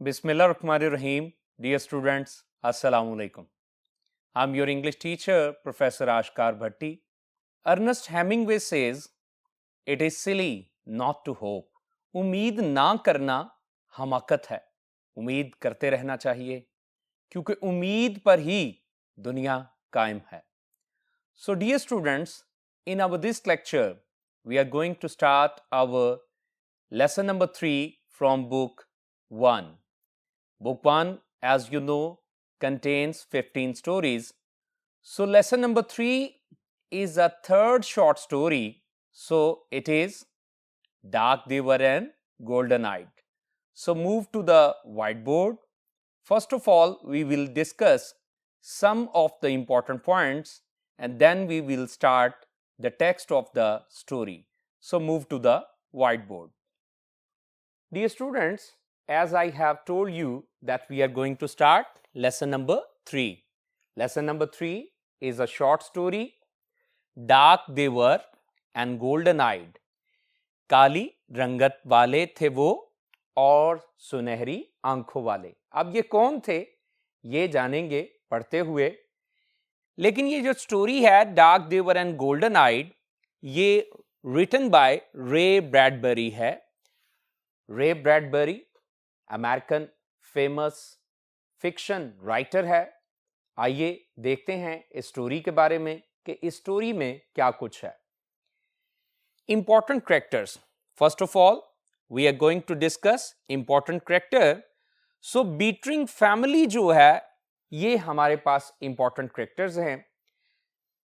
Bismillahirrahmanirrahim. Dear students, Assalamu alaikum. I'm your English teacher, Professor Ashkar Bhatti. Ernest Hemingway says, it is silly not to hope. उम्मीद ना करना हमाकत है. उम्मीद करते रहना चाहिए क्योंकि उम्मीद पर ही दुनिया कायम है. So dear students, in our this lecture, we are going to start our lesson number 3 from book 1. Book 1, as you know, contains 15 stories. So lesson number 3 is a third short story. So it is Dark Devar and Golden Eyed. So move to the whiteboard. First of all, we will discuss some of the important points and then we will start the text of the story. So move to the whiteboard. Dear students, as I have told you that we are going to start lesson number 3. Lesson number 3 is a short story. Dark they were and golden eyed. काली रंगत वाले थे वो और सुनहरी आंखों वाले. अब ये कौन थे ये जानेंगे पढ़ते हुए. लेकिन ये जो स्टोरी है डार्क देवर एंड गोल्डन आइड, ये रिटन बाय रे ब्रैडबरी है. रे Bradbury American famous fiction writer है. आइए देखते हैं इस स्टोरी के बारे में कि इस स्टोरी में क्या कुछ है. Important characters. First of all, we are going to discuss important character. So Beatring family जो है ये हमारे पास important characters हैं.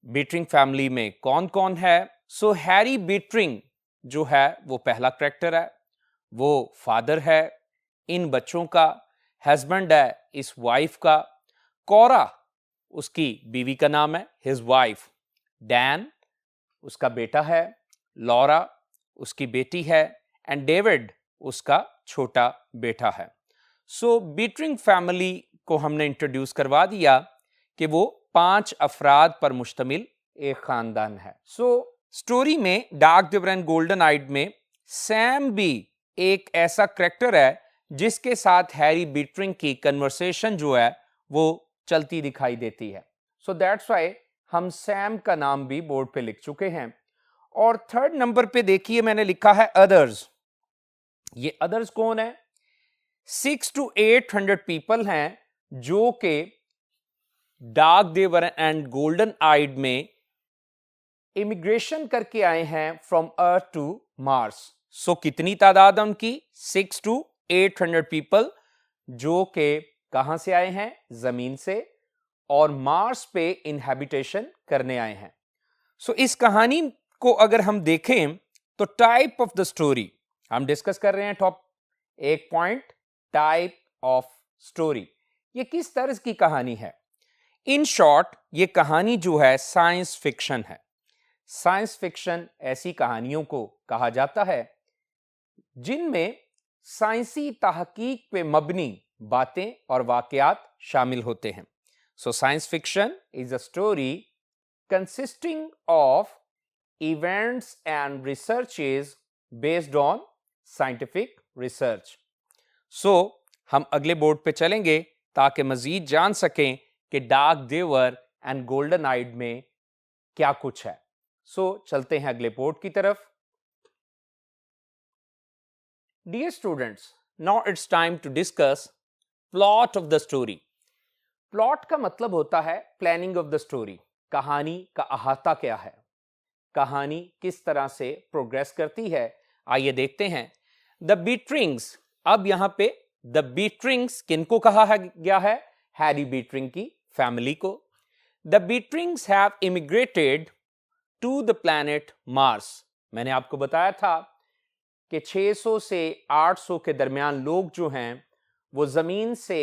Beatring family में कौन कौन है? So Harry Beatring जो है वो पहला character है. वो father है इन बच्चों का, husband है इस wife का. कोरा उसकी बीवी का नाम है, his wife. Dan उसका बेटा है. लॉरा उसकी बेटी है एंड डेविड उसका छोटा बेटा है. सो बीटरिंग फैमिली को हमने इंट्रोड्यूस करवा दिया कि वो 5 अफराद पर मुश्तमिल एक खानदान है. सो स्टोरी में डार्क देवर एंड गोल्डन आइड में सैम भी एक ऐसा कैरेक्टर है जिसके साथ हैरी बीटरिंग की कन्वर्सेशन जो है वो चलती दिखाई देती है. सो दैट्स व्हाई हम सैम का नाम भी बोर्ड पे लिख चुके हैं. और थर्ड नंबर पे देखिए मैंने लिखा है अदर्स. ये अदर्स कौन है? 600 to 800 पीपल हैं जो के डार्क देवर एंड गोल्डन आइड में इमिग्रेशन करके आए हैं फ्रॉम अर्थ टू मार्स. सो कितनी तादाद उनकी? 600 to 800 पीपल जो के कहां से आए हैं? जमीन से, और मार्स पे इनहैबिटेशन करने आए हैं. सो इस कहानी को अगर हम देखें तो टाइप ऑफ द स्टोरी हम डिस्कस कर रहे हैं. टॉप एक पॉइंट, टाइप ऑफ स्टोरी. ये किस तरह की कहानी है? इन शॉर्ट ये कहानी जो है साइंस फिक्शन है. साइंस फिक्शन ऐसी कहानियों को कहा जाता है जिनमें साइंसी तहकीक पे मबनी बातें और वाकयात शामिल होते हैं. So science fiction is a story consisting of events and researches based on scientific research. So हम अगले बोर्ड पे चलेंगे ताकि मजीद जान सकें कि डार्क देवर एंड गोल्डन आइड में क्या कुछ है. सो चलते हैं अगले बोर्ड की तरफ. Dear students, now it's time to discuss plot of the story. Plot का मतलब होता है प्लानिंग ऑफ द स्टोरी. कहानी का अहाता क्या है, कहानी किस तरह से प्रोग्रेस करती है. आइए देखते हैं. द बीटरिंग्स. अब यहां पे द बीटरिंग्स किनको कहा गया है? हैरी बीटरिंग की फैमिली को. The Bitterings have immigrated to the planet Mars. मैंने आपको बताया था कि 600 से 800 के दरमियान लोग जो हैं वो जमीन से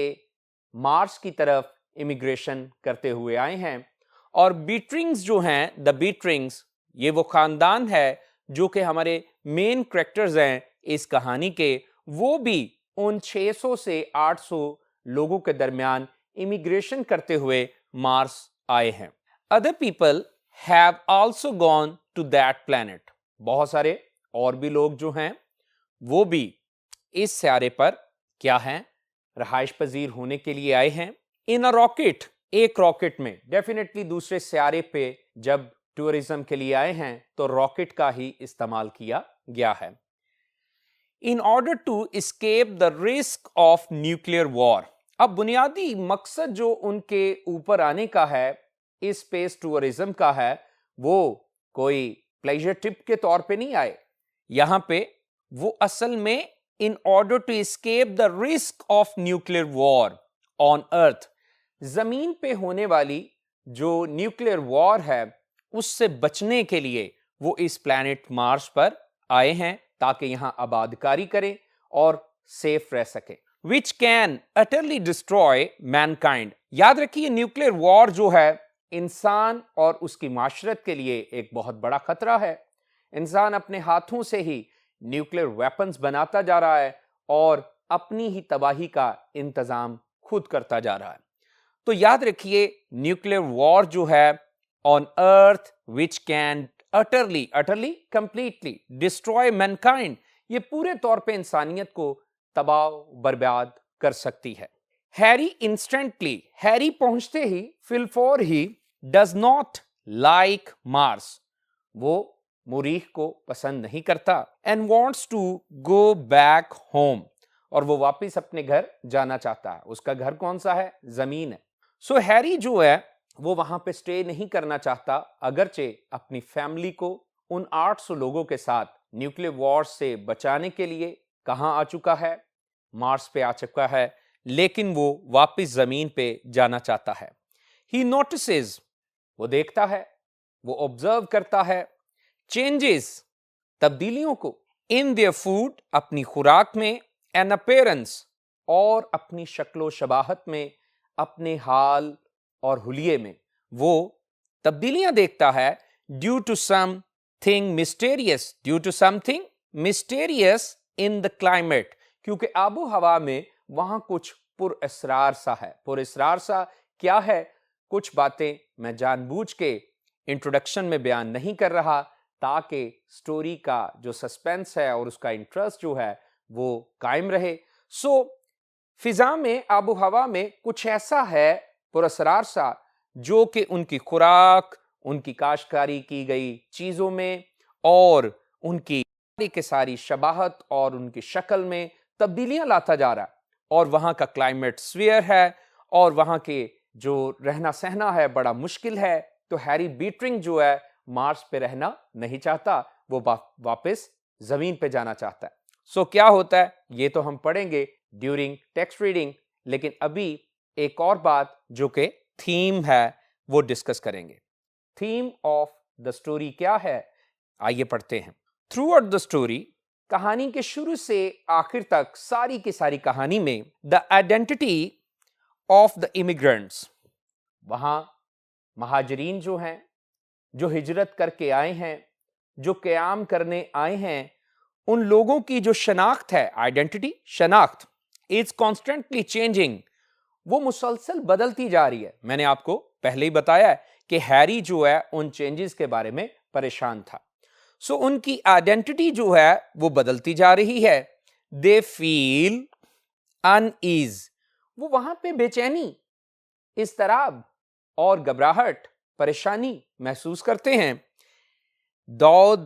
मार्स की तरफ इमिग्रेशन करते हुए आए हैं. और बीटरिंग्स जो हैं, द बीटरिंग्स, ये वो खानदान है जो कि हमारे मेन कैरेक्टर्स हैं इस कहानी के. वो भी उन 600 से 800 लोगों के दरमियान इमिग्रेशन करते हुए मार्स आए हैं. Other people have also gone to that planet. बहुत सारे और भी लोग जो हैं वो भी इस स्यारे पर क्या हैं? रहाइश पजीर होने के लिए आए हैं। इन अ रॉकेट, एक रॉकेट में, डेफिनेटली दूसरे सियारे पे जब टूरिज्म के लिए आए हैं तो रॉकेट का ही इस्तेमाल किया गया है। In order to escape the risk of nuclear war, अब बुनियादी मकसद जो उनके ऊपर आने का है, इस स्पेस टूरिज्म का है, वो कोई प्लेजर ट्रिप के तौर पे नहीं आए। यहां पे वो असल में in order to escape the risk of nuclear war on earth, जमीन पे होने वाली जो न्यूक्लियर वॉर है उससे बचने के लिए वो इस प्लैनेट मार्स पर आए हैं ताकि यहां आबादकारी करें और सेफ रह सके। Which can utterly destroy Mankind, याद रखिए न्यूक्लियर वॉर जो है इंसान और उसकी माशरत के लिए एक बहुत बड़ा खतरा है। इंसान अपने हाथों से ही न्यूक्लियर वेपन्स बनाता जा रहा है और अपनी ही तबाही का इंतजाम खुद करता जा रहा है। तो याद रखिए न्यूक्लियर वॉर जो है on earth which can utterly completely destroy Mankind, ये पूरे तौर पे इंसानियत को तबाह बर्बाद कर सकती है। हैरी इंस्टेंटली, हैरी पहुंचते ही, फिलफोर ही, डज नॉट लाइक मार्स, वो मुरीख को पसंद नहीं करता, and wants to go back home, और वो वापस अपने घर जाना चाहता है। उसका घर कौन सा है? जमीन है। सो हैरी जो है वो वहां पे स्टे नहीं करना चाहता, अगरचे अपनी फैमिली को उन 800 लोगों के साथ न्यूक्लियर वॉर से बचाने के लिए कहां आ चुका है? मार्स पे आ चुका है, लेकिन वो वापस जमीन पे जाना चाहता है। ही नोटिसेस, वो देखता है, वो ऑब्जर्व करता है, चेंजेस, तब्दीलियों को, इन देयर फूड, अपनी खुराक में, एन अपीयरेंस, और अपनी शक्लो शबाहत में, अपने हाल और हुलिये में वो तब्दीलियां देखता है। Due to something mysterious, due to something mysterious in the climate, क्योंकि आबो हवा में वहां कुछ पुरअसरार सा है। पुरअसरार सा क्या है? कुछ बातें मैं जानबूझ के इंट्रोडक्शन में बयान नहीं कर रहा ताकि स्टोरी का जो सस्पेंस है और उसका इंटरेस्ट जो है वो कायम रहे। सो फिजा में, आबो हवा में कुछ ऐसा है पुरअसरार सा जो कि उनकी खुराक, उनकी काश्तकारी की गई चीजों में और उनकी के सारी शबाहत और उनकी शक्ल में तब्दीलियां लाता जा रहा है। और वहां का क्लाइमेट स्फीयर है और वहां के जो रहना सहना है बड़ा मुश्किल है। तो हैरी बीटरिंग जो है मार्स पे रहना नहीं चाहता, वो वापस जमीन पे जाना चाहता है। सो क्या होता है ये तो हम पढ़ेंगे ड्यूरिंग टेक्स्ट रीडिंग, लेकिन अभी एक और बात जो कि थीम है वो डिस्कस करेंगे। थीम ऑफ द स्टोरी क्या है? आइए पढ़ते हैं। थ्रू आउट द स्टोरी, कहानी के शुरू से आखिर तक सारी की सारी कहानी में the identity of the immigrants, वहां महाजरीन जो हैं, जो हिजरत करके आए हैं, जो क़याम करने आए हैं, उन लोगों की जो शनाख्त है, आइडेंटिटी, शनाख्त, इज कॉन्स्टेंटली चेंजिंग, वो मुसलसल बदलती जा रही है। मैंने आपको पहले ही बताया है कि हैरी जो है उन चेंजेस के बारे में परेशान था। सो उनकी आइडेंटिटी जो है वो बदलती जा रही है। दे फील अनईज, वो वहां पे बेचैनी, इस्तराब और घबराहट, परेशानी महसूस करते हैं। दो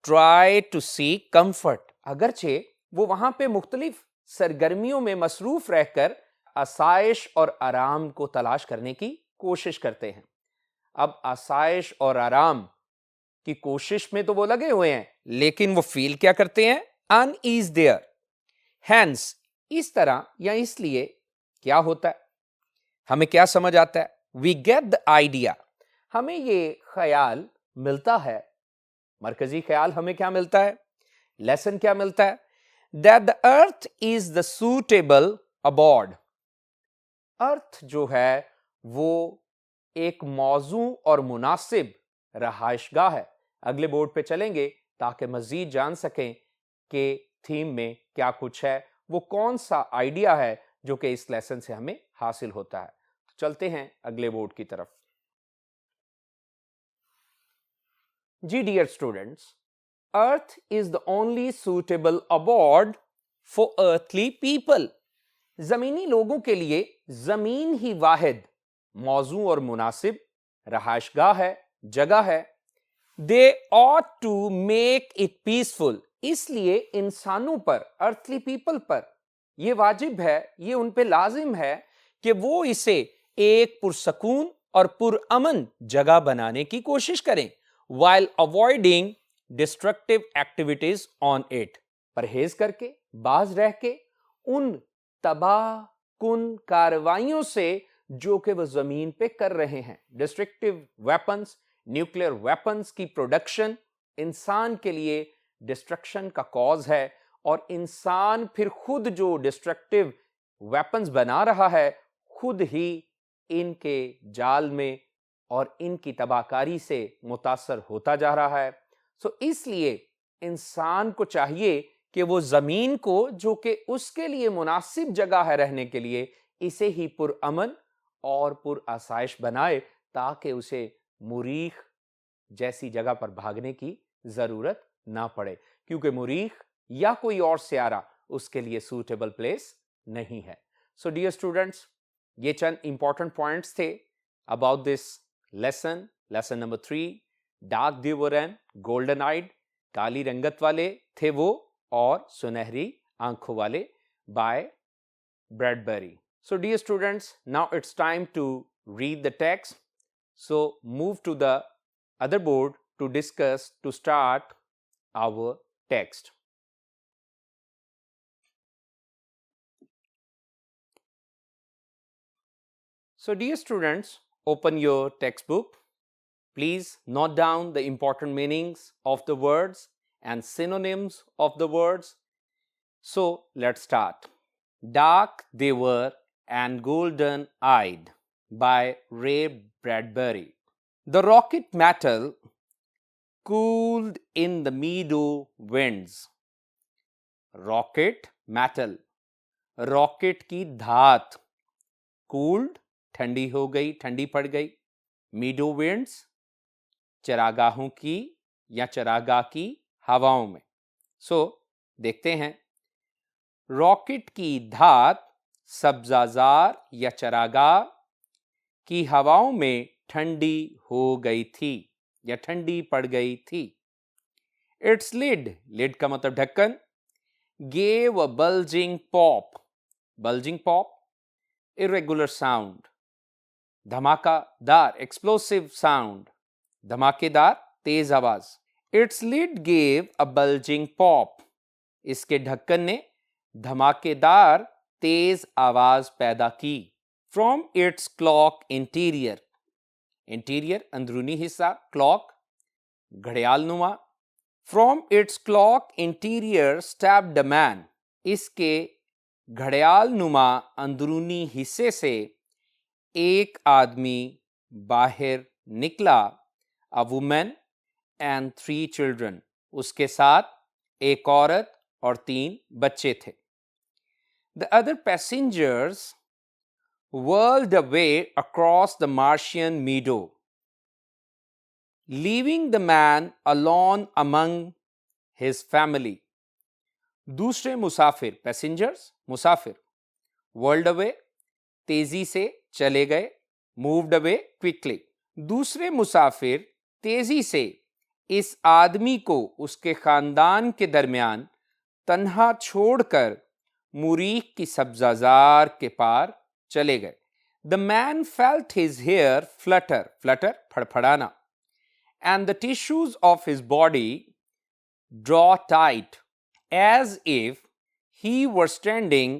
ट्राई टू सी कंफर्ट, अगरचे वो वहां पे मुख्तलिफ सरगर्मियों में मसरूफ रहकर आसाइश और आराम को तलाश करने की कोशिश करते हैं। अब आसाइश और आराम की कोशिश में तो वो लगे हुए हैं, लेकिन वो फील क्या करते हैं? Unease there. हैंस, इस तरह या इसलिए क्या होता है? हमें क्या समझ आता है? वी गेट द आइडिया, हमें ये ख्याल मिलता है, मरकजी ख्याल हमें क्या मिलता है? लेसन क्या मिलता है? That the earth is the suitable abode, earth जो है वो एक मौजू और मुनासिब रहायशगाह है। अगले बोर्ड पे चलेंगे ताकि मजीद जान सकें कि थीम में क्या कुछ है, वो कौन सा आइडिया है जो कि इस लेसन से हमें हासिल होता है। तो चलते हैं अगले बोर्ड की तरफ। जी dear students, earth is the only suitable abode for earthly people, जमीनी लोगों के लिए जमीन ही वाहिद मौजू और मुनासिब रहायशगाह है, जगह है। They ought to make it peaceful, इसलिए इंसानों पर, अर्थली पीपल पर यह वाजिब है, ये उन पे लाजिम है कि वो इसे एक पुरसकून और पुरअमन जगह बनाने की कोशिश करें, while avoiding destructive activities on it, परहेज करके, बाज रह के उन तबाह कुन कार्रवाइयों से जो कि वह जमीन पे कर रहे हैं। डिस्ट्रक्टिव वेपन्स, न्यूक्लियर वेपन्स की प्रोडक्शन इंसान के लिए डिस्ट्रक्शन का कॉज है, और इंसान फिर खुद जो डिस्ट्रक्टिव वेपन्स बना रहा है खुद ही इनके जाल में और इनकी तबाहकारी से मुतासर होता जा रहा है। सो इसलिए इंसान को चाहिए कि वो जमीन को, जो कि उसके लिए मुनासिब जगह है रहने के लिए, इसे ही पुरअमन और पुरआसाइश बनाए, ताकि उसे मुरीख जैसी जगह पर भागने की जरूरत ना पड़े, क्योंकि मुरीख या कोई और सियारा उसके लिए सूटेबल प्लेस नहीं है। सो डियर स्टूडेंट्स, ये चंद इंपॉर्टेंट पॉइंट्स थे about this lesson number 3। Dark they were and golden eyed, काली रंगत वाले थे वो और सुनहरी आंखों वाले, by Bradbury. So dear students, now it's time to read the text. So move to the other board to discuss, to start our text. So dear students, open your textbook. Please note down the important meanings of the words and synonyms of the words. So let's start. Dark they were and golden eyed, by Ray Bradbury. The rocket metal cooled in the meadow winds. Rocket metal, rocket की धात, cooled ठंडी हो गई, ठंडी पड़ गई, मीडो winds चरागाहों की या चरागाह की हवाओं में। सो देखते हैं, रॉकेट की धात सब्जाजार या चरागाह की हवाओं में ठंडी हो गई थी या ठंडी पड़ गई थी। इट्स लिड का मतलब ढक्कन, gave a bulging pop, irregular sound, धमाकादार, explosive sound, धमाकेदार तेज आवाज। Its lid gave a bulging pop, इसके ढक्कन ने धमाकेदार तेज आवाज पैदा की। From its clock interior, अंदरूनी हिस्सा, clock घड़ियालनुमा। From its clock interior stepped a man, इसके घड़ियालनुमा अंदरूनी हिस्से से एक आदमी बाहर निकला। A woman and 3 children, उसके साथ एक औरत और 3 बच्चे थे। The other passengers whirled away across the Martian meadow, leaving the man alone among his family. दूसरे मुसाफिर, पैसेंजर्स मुसाफिर, whirled away तेजी से चले गए, moved away quickly. दूसरे मुसाफिर तेजी से इस आदमी को उसके खानदान के दरमियान तन्हा छोड़कर मुरीख की सब्जाजार के पार चले गए। The man felt his hair flutter, फड़फड़ाना, and the tissues of his body draw tight, as if he were standing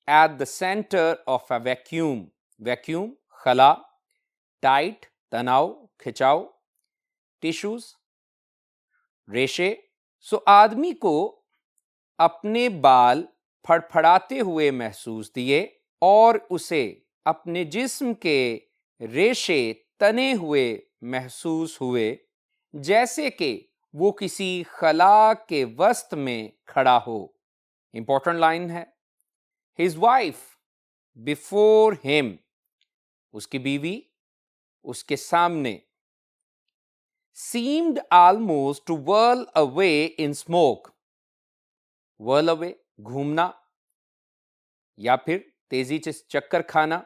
at the center of a vacuum. Vacuum, खला, tight, तनाव, खिंचाव, tissues, रेशे। सो आदमी को अपने बाल फड़फड़ाते हुए महसूस दिए और उसे अपने जिस्म के रेशे तने हुए महसूस हुए, जैसे कि वो किसी खला के वस्त में खड़ा हो। इंपॉर्टेंट लाइन है, हिज वाइफ बिफोर हिम, उसकी बीवी उसके सामने, seemed almost to whirl away in smoke, whirl away घूमना या फिर तेजी से चक्कर खाना,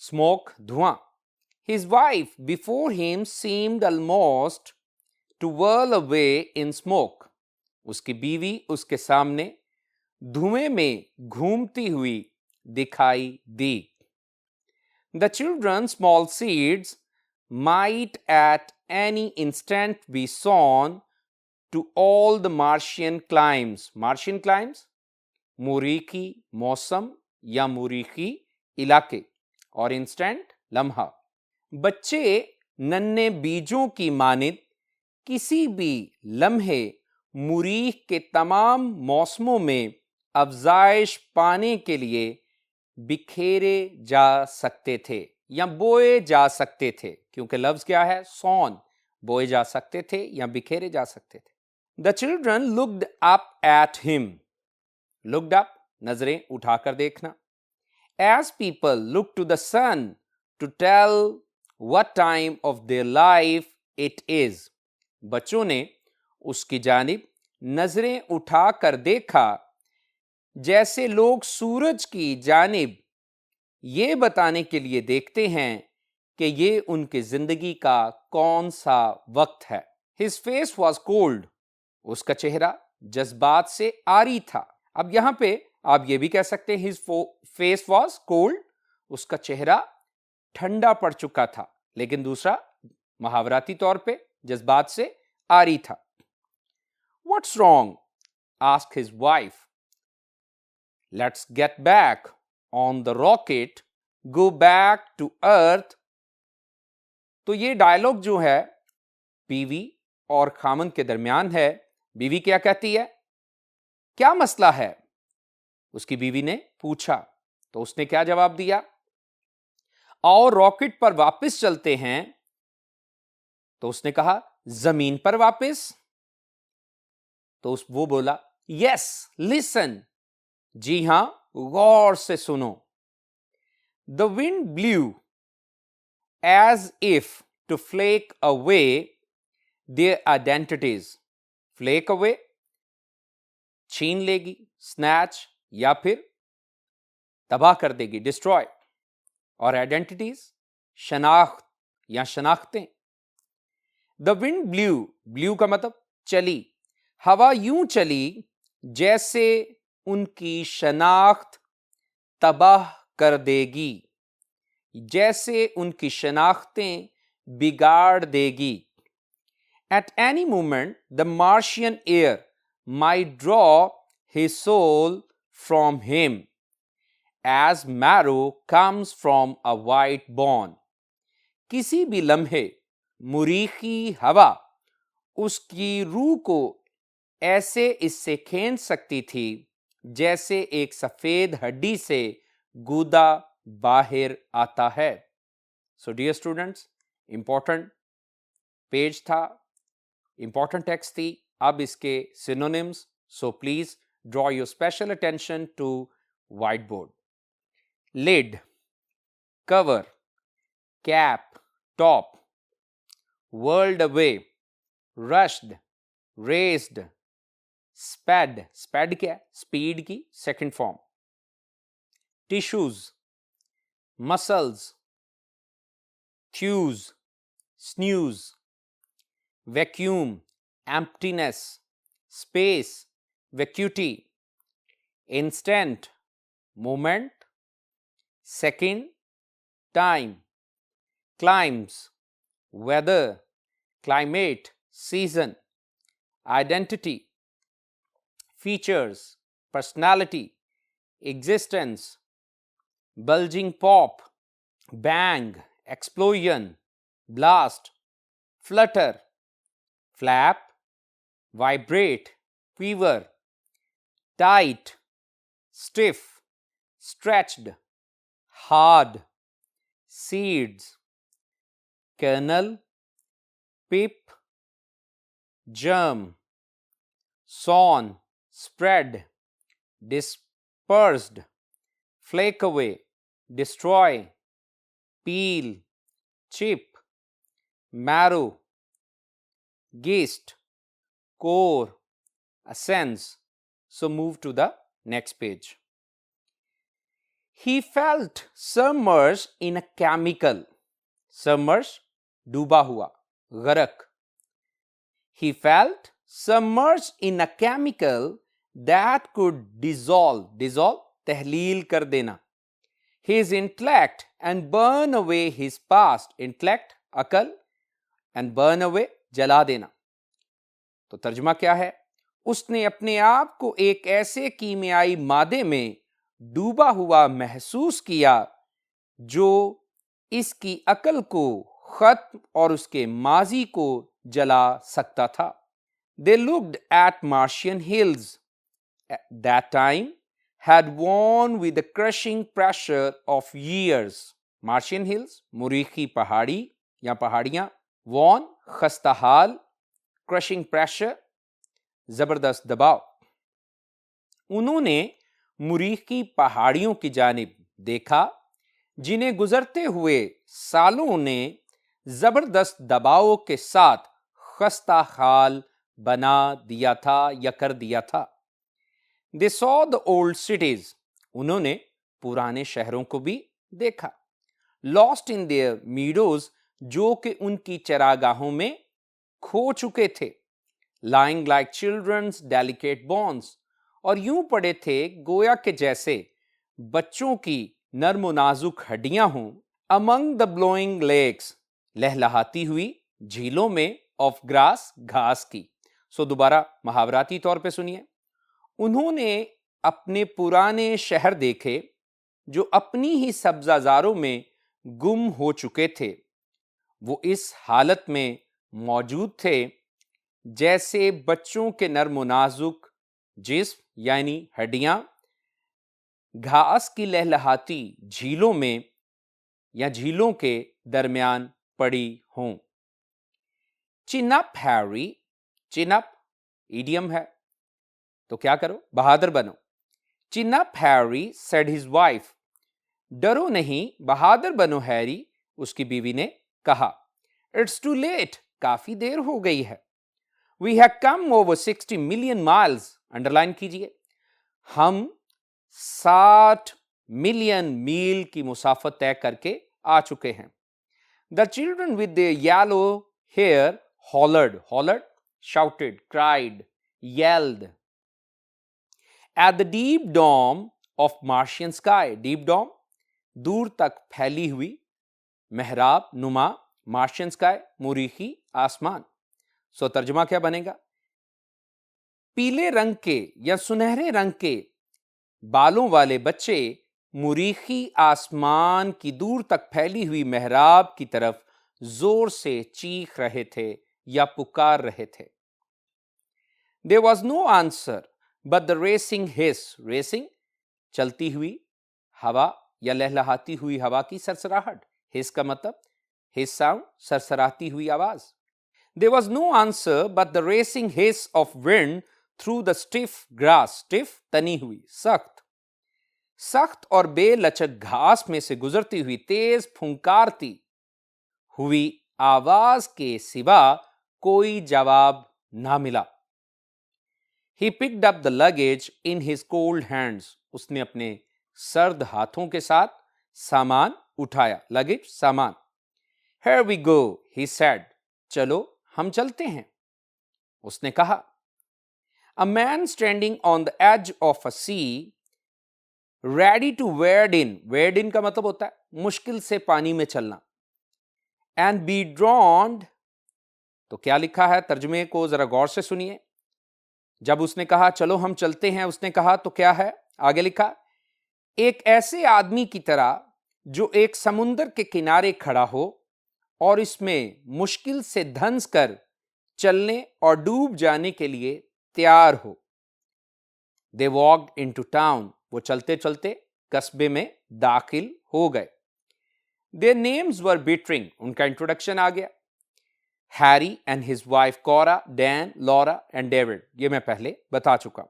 smoke, धुआं. His wife before him seemed almost to whirl away in smoke. उसकी बीवी उसके सामने धुएं में घूमती हुई दिखाई दी. The children's small seeds might at any instant be sown to all the Martian climes. Martian climes? मुरीखी मौसम या मुरीखी इलाके, और इंस्टेंट लम्हा. बच्चे नन्हे बीजों की मानित किसी भी लम्हे मुरीख के तमाम मौसमों में अफजाइश पाने के लिए बिखेरे जा सकते थे या बोए जा सकते थे, क्योंकि लफ्ज क्या है? सॉन. बोए जा सकते थे या बिखेरे जा सकते थे. The children looked up at him. Looked up, नजरें उठाकर देखना. As people look to the sun to tell what time of their life it is. बच्चों ने उसकी जानिब नजरें उठाकर देखा जैसे लोग सूरज की जानिब ये बताने के लिए देखते हैं कि ये उनकी जिंदगी का कौन सा वक्त है. His face was cold. उसका चेहरा जज्बात से आरी था. अब यहां पे आप ये भी कह सकते हैं his face was cold. उसका चेहरा ठंडा पड़ चुका था, लेकिन दूसरा मुहावराती तौर पे जज्बात से आरी था. What's wrong? asked his wife. Let's get back on the rocket, go back to earth. तो ये डायलॉग जो है बीवी और खामन के दरमियान है. बीवी क्या कहती है? क्या मसला है? उसकी बीवी ने पूछा. तो उसने क्या जवाब दिया? और रॉकेट पर वापस चलते हैं. तो उसने कहा जमीन पर वापस. तो वो बोला यस लिसन. जी हां, गौर से सुनो. The wind blew as if to flake away their identities. Flake away, छीन लेगी, स्नैच या फिर तबाह कर देगी, डिस्ट्रॉय. और आइडेंटिटीज, शनाख्त या शनाख्तें. द विंड ब्लू, ब्लू का मतलब चली. हवा यूं चली जैसे उनकी शनाख्त तबाह कर देगी, जैसे उनकी शनाख्तें बिगाड़ देगी. At any moment, the Martian air might draw his soul from him, as marrow comes from a white bone. किसी भी लम्हे मुरीखी हवा उसकी रूह को ऐसे इससे खींच सकती थी जैसे एक सफेद हड्डी से गूदा बाहर आता है. So dear students, important page था, इंपॉर्टेंट टेक्स्ट थी. अब इसके synonyms, so please draw your special attention to white board. Lid, cover, cap, top. Whirled away, rushed, raced, sped. Sped क्या है? स्पीड की second form. Tissues, muscles, thews, sinews. Vacuum, emptiness, space, vacuity. Instant, moment, second, time. Climes, weather, climate, season. Identity, features, personality, existence. Bulging pop, bang, explosion, blast, flutter, flap, vibrate, quiver, tight, stiff, stretched, hard. Seeds, kernel, pip, germ. Sown, spread, dispersed, flake away, destroy, peel, chip, marrow, gist, core, essence. So move to the next page. He felt submerged in a chemical. Submerged, डूबा हुआ, गरक. He felt submerged in a chemical that could dissolve, तहलील कर देना, his intellect and burn away his past. Intellect, अकल, and burn away, जला देना. तो तर्जुमा क्या है? उसने अपने आप को एक ऐसे कीमियाई मादे में डूबा हुआ महसूस किया जो इसकी अकल को खत्म और उसके माजी को जला सकता था. They looked at Martian hills. At that time had worn with the crushing pressure of years. Martian hills, मुरीखी पहाड़ी या पहाड़ियां, worn, खस्ताहाल, crushing pressure, जबरदस्त दबाव. उन्होंने मुरीखी पहाड़ियों की जानिब देखा जिन्हें गुजरते हुए सालों ने जबरदस्त दबाव के साथ खस्ता हाल बना दिया था या कर दिया था. They saw the old cities. उन्होंने पुराने शहरों को भी देखा. Lost in their meadows, जो कि उनकी चरागाहों में खो चुके थे. Lying like children's delicate bones. और यूं पड़े थे गोया के जैसे बच्चों की नर्म नाजुक हड्डियां हों. Among the blowing lakes, लहलहाती हुई झीलों में, of grass, घास की. सो दोबारा मुहावराती तौर पे सुनिए. उन्होंने अपने पुराने शहर देखे जो अपनी ही सब्जाजारों में गुम हो चुके थे. वो इस हालत में मौजूद थे जैसे बच्चों के नर्म नाजुक जिस्म यानी हड्डियां घास की लहलहाती झीलों में या झीलों के दरमियान पड़ी हों. Chin up, Harry. Chin up, idiom है, तो क्या करो? बहादुर बनो. Chin up, Harry, said his wife. डरो नहीं, बहादुर बनो हैरी, उसकी बीवी ने कहा. It's too late. काफी देर हो गई है. We have come over 60 million miles. Underline कीजिए. हम 60 मिलियन मील की मुसाफत तय करके आ चुके हैं. The children with their yellow hair hollered, shouted, cried, yelled. At the deep dome of Martian sky. Deep dome, दूर तक फैली हुई मेहराब नुमा, Martian sky, मुरीखी आसमान. सो तर्जुमा क्या बनेगा? पीले रंग के या सुनहरे रंग के बालों वाले बच्चे मुरीखी आसमान की दूर तक फैली हुई मेहराब की तरफ जोर से चीख रहे थे या पुकार रहे थे. There was no answer but the racing hiss. Racing, चलती हुई हवा या लहलहाती हुई हवा की सरसराहट. हिस का मतलब हिस साउंड, सरसराती हुई आवाज. There was no answer but the racing hiss of wind through the stiff grass. Stiff, तनी हुई, सख्त. सख्त और बेलचक घास में से गुजरती हुई तेज फुंकारती हुई आवाज के सिवा कोई जवाब ना मिला. He picked up the luggage in his cold hands. उसने अपने सर्द हाथों के साथ सामान उठाया. लगेज, सामान. Here we go, he said. चलो हम चलते हैं, उसने कहा. A man standing on the edge of a sea, ready to wade in. Wade in का मतलब होता है मुश्किल से पानी में चलना. And be drowned. तो क्या लिखा है? तर्जुमे को जरा गौर से सुनिए. जब उसने कहा चलो हम चलते हैं, उसने कहा तो क्या है? आगे लिखा, एक ऐसे आदमी की तरह जो एक समुंदर के किनारे खड़ा हो और इसमें मुश्किल से धंस कर चलने और डूब जाने के लिए तैयार हो. They walked into town. वो चलते चलते कस्बे में दाखिल हो गए. Their names were Bittering. उनका इंट्रोडक्शन आ गया. Harry and his wife Cora, Dan, Laura and David. ये मैं पहले बता चुका.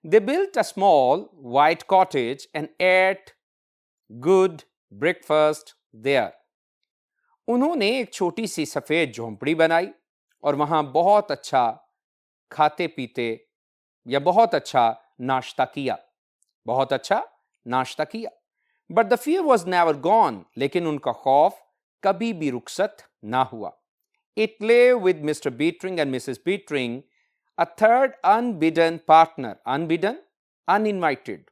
They built a small white cottage and ate good breakfast there. उन्होंने एक छोटी सी सफेद झोंपड़ी बनाई और वहां बहुत अच्छा खाते पीते या बहुत अच्छा नाश्ता किया. बहुत अच्छा नाश्ता किया. But the fear was never gone, लेकिन उनका खौफ कभी भी रुखसत ना हुआ. It lay with Mr. Beatring and Mrs. Beatring, a third unbidden partner. Unbidden, uninvited.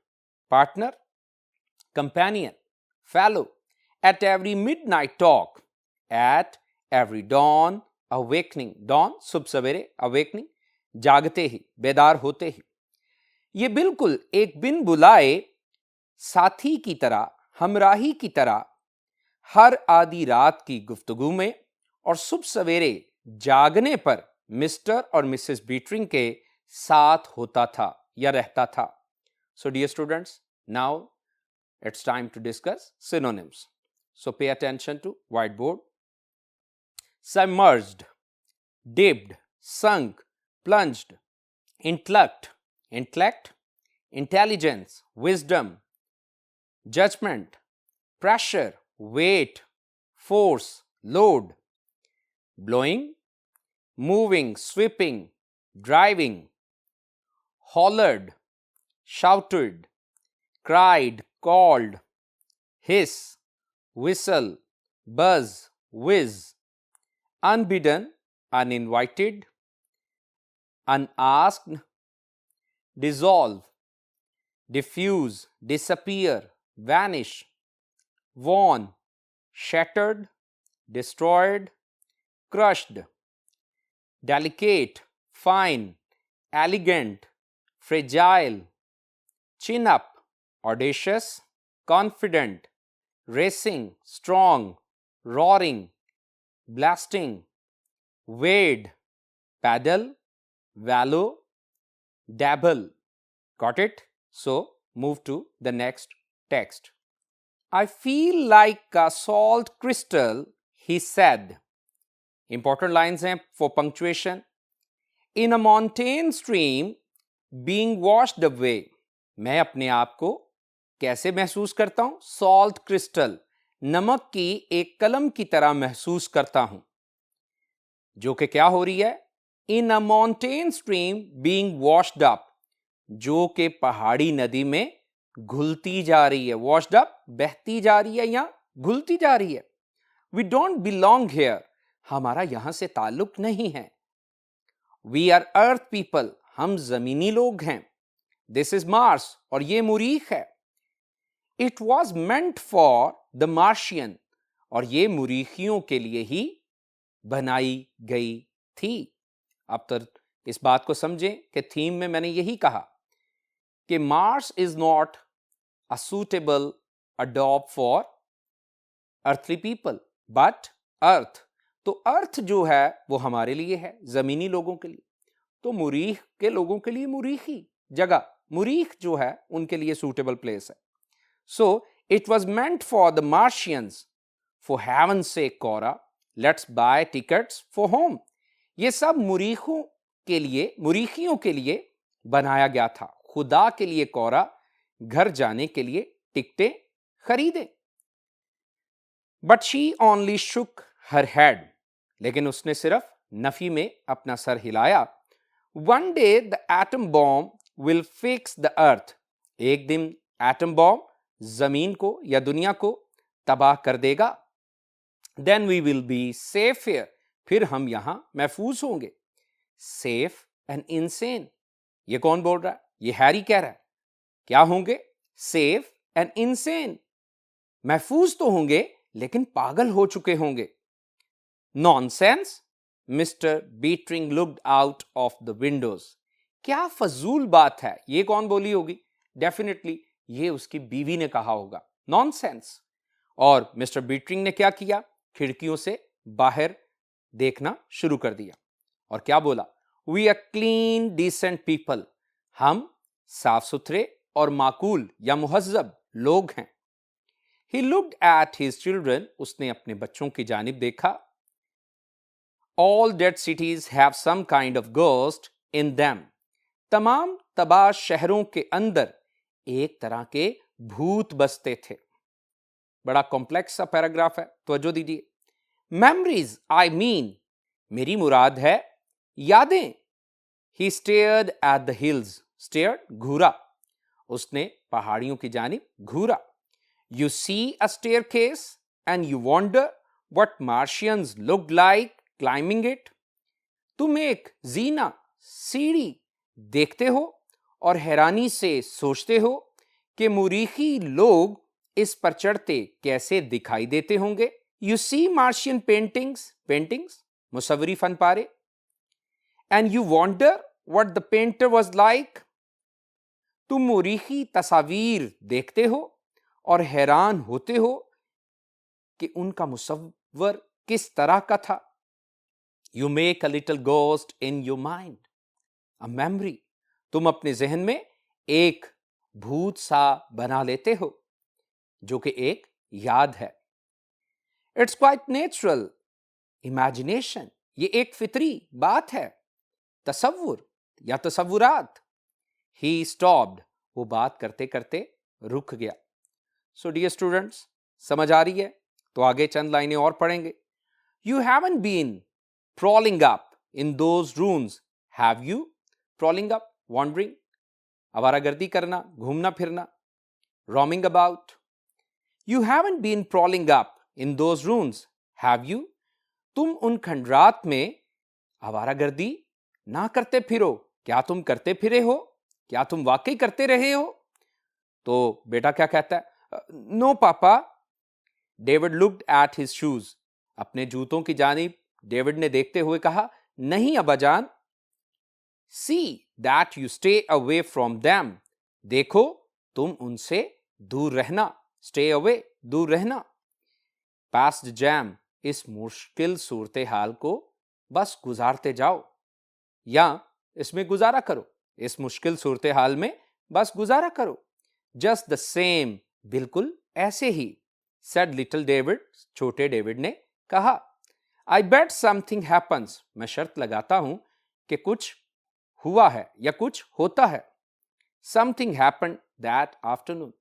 Partner, companion, fellow. At every midnight talk, at every dawn awakening. Dawn, सुबह सवेरे, awakening, जागते ही, बेदार होते ही. ये बिल्कुल एक बिन बुलाए साथी की तरह, हमराही की तरह, हर आधी रात की गुफ्तगू में और सुबह सवेरे जागने पर मिस्टर और मिसेस बीटरिंग के साथ होता था या रहता था. So dear students, now it's time to discuss synonyms. So pay attention to white board. Submerged, dipped, sunk, plunged, intellect, intelligence, wisdom, judgment, pressure, weight, force, load, blowing, moving, sweeping, driving, hollered, shouted, cried, called, hiss, whistle, buzz, whiz, unbidden, uninvited, unasked, dissolve, diffuse, disappear, vanish, worn, shattered, destroyed, crushed, delicate, fine, elegant, fragile, chin up, audacious, confident, racing, strong, roaring, blasting, wade, paddle, wallow, dabble. Got it? So move to the next text. I feel like a salt crystal, he said. Important lines हैं for punctuation. In a mountain stream being washed away. मैं अपने आप को कैसे महसूस करता हूं? Salt crystal, नमक की एक कलम की तरह महसूस करता हूं, जो कि क्या हो रही है? In a mountain stream being washed up, जो कि पहाड़ी नदी में घुलती जा रही है. Washed up, बहती जा रही है या घुलती जा रही है. We don't belong here, हमारा यहां से ताल्लुक नहीं है. We are earth people, हम जमीनी लोग हैं. This is Mars, और ये मुरीख है. It was meant for the Martian, और ये मुरीखियों के लिए ही बनाई गई थी. अब तो इस बात को समझें कि थीम में मैंने यही कहा कि Mars is not a suitable adopt for earthly people but earth. तो अर्थ जो है वो हमारे लिए है, जमीनी लोगों के लिए. तो मुरीख के लोगों के लिए मुरीखी जगह, मुरीख जो है उनके लिए सूटेबल प्लेस है. So it was meant for the Martians. For heaven sake Cora, let's buy tickets for home. ये सब मुरीखों के लिए, मुरीखियों के लिए बनाया गया था. खुदा के लिए कोरा, घर जाने के लिए टिकटें खरीदे. But she only shook her head, लेकिन उसने सिर्फ नफी में अपना सर हिलाया. One day the atom bomb will fix the earth. एक दिन एटम बॉम्ब जमीन को या दुनिया को तबाह कर देगा. Then we will be safe here, फिर हम यहां महफूज होंगे. सेफ एंड इनसेन, ये कौन बोल रहा है? ये हैरी कह रहा है. क्या होंगे? सेफ एंड इनसेन, महफूज तो होंगे लेकिन पागल हो चुके होंगे. Nonsense. Mister Bittering looked out of the windows. क्या फजूल बात है, ये कौन बोली होगी? डेफिनेटली ये उसकी बीवी ने कहा होगा. नॉनसेंस. और मिस्टर बीटरिंग ने क्या किया? खिड़कियों से बाहर देखना शुरू कर दिया और क्या बोला? We are clean decent people, हम साफ सुथरे और माकूल या मुहज्जब लोग हैं. He looked at his children, उसने अपने बच्चों की जानिब देखा. All dead cities have some kind of ghost in them. तमाम तबाह शहरों के अंदर एक तरह के भूत बसते थे. बड़ा कॉम्प्लेक्स सा पैराग्राफ है, तवज्जो दीजिए. मेमोरीज, आई मीन, मेरी मुराद है यादें. He stared at the hills. Stared, घूरा, उसने पहाड़ियों की जानिब घूरा. You see a staircase and you wonder what Martians looked like climbing it. तुम एक जीना सीढ़ी देखते हो और हैरानी से सोचते हो कि मुरीखी लोग इस पर चढ़ते कैसे दिखाई देते होंगे. You see Martian paintings, मुसव्वरी फन पारे, and you wonder what the painter was like. तुम मुरीखी तस्वीर देखते हो और हैरान होते हो कि उनका मुसव्वर किस तरह का था. You make a little ghost in your mind, a memory. तुम अपने जहन में एक भूत सा बना लेते हो जो कि एक याद है. It's quite natural. Imagination. ये एक फितरी बात है. तसव्वुर या तसव्वुरात. He stopped. वो बात करते करते रुक गया. So dear students, समझ आ रही है? तो आगे चंद लाइनें और पढ़ेंगे. You haven't been prowling up in those rooms, have you? Prowling up, wandering, आवारागर्दी करना, घूमना फिरना, roaming about. You haven't been prowling up in those rooms, have you? तुम उन खंडरात में आवारागर्दी ना करते फिरो. क्या तुम करते फिरे हो? क्या तुम वाकई करते रहे हो? तो बेटा क्या कहता है? No, पापा. David looked at his shoes. अपने जूतों की जानिब डेविड ने देखते हुए कहा, नहीं अब्बाजान. See that you stay away from them. देखो तुम उनसे दूर रहना. Stay away, दूर रहना. Past jam, इस मुश्किल सूरत हाल को बस गुजारते जाओ या इसमें गुजारा करो. इस मुश्किल सूरत हाल में बस गुजारा करो. Just the same, बिल्कुल ऐसे ही. Said little David, छोटे डेविड ने कहा. I bet something happens. मैं शर्त लगाता हूं कि कुछ हुआ है या कुछ होता है. Something happened that afternoon.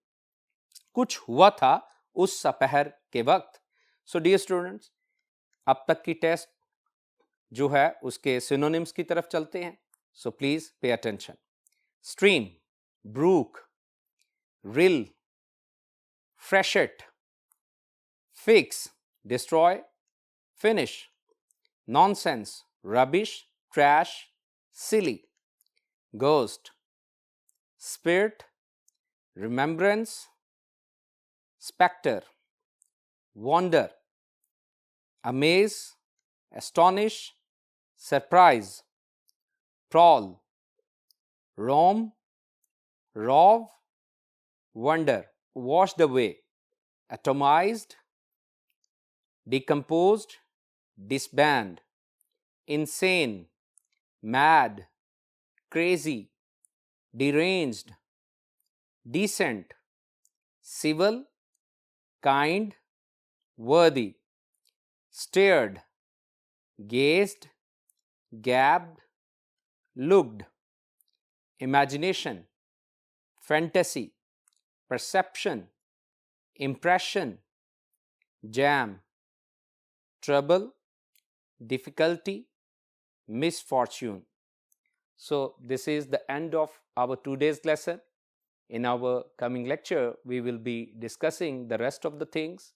कुछ हुआ था उस सपहर के वक्त. So dear students, अब तक की टेस्ट जो है उसके synonyms की तरफ चलते हैं. So please pay attention. Stream, brook, rill, freshet, fix, destroy, finish, nonsense, rubbish, trash, silly, ghost, spirit, remembrance, spectre, wonder, amaze, astonish, surprise, prowl, roam, rove, wonder, washed away, atomized, decomposed, disband, insane, mad, crazy, deranged, decent, civil, kind, worthy, stared, gazed, gabbed, looked, imagination, fantasy, perception, impression, jam, trouble, difficulty, misfortune. So this is the end of our today's lesson. In our coming lecture, we will be discussing the rest of the things.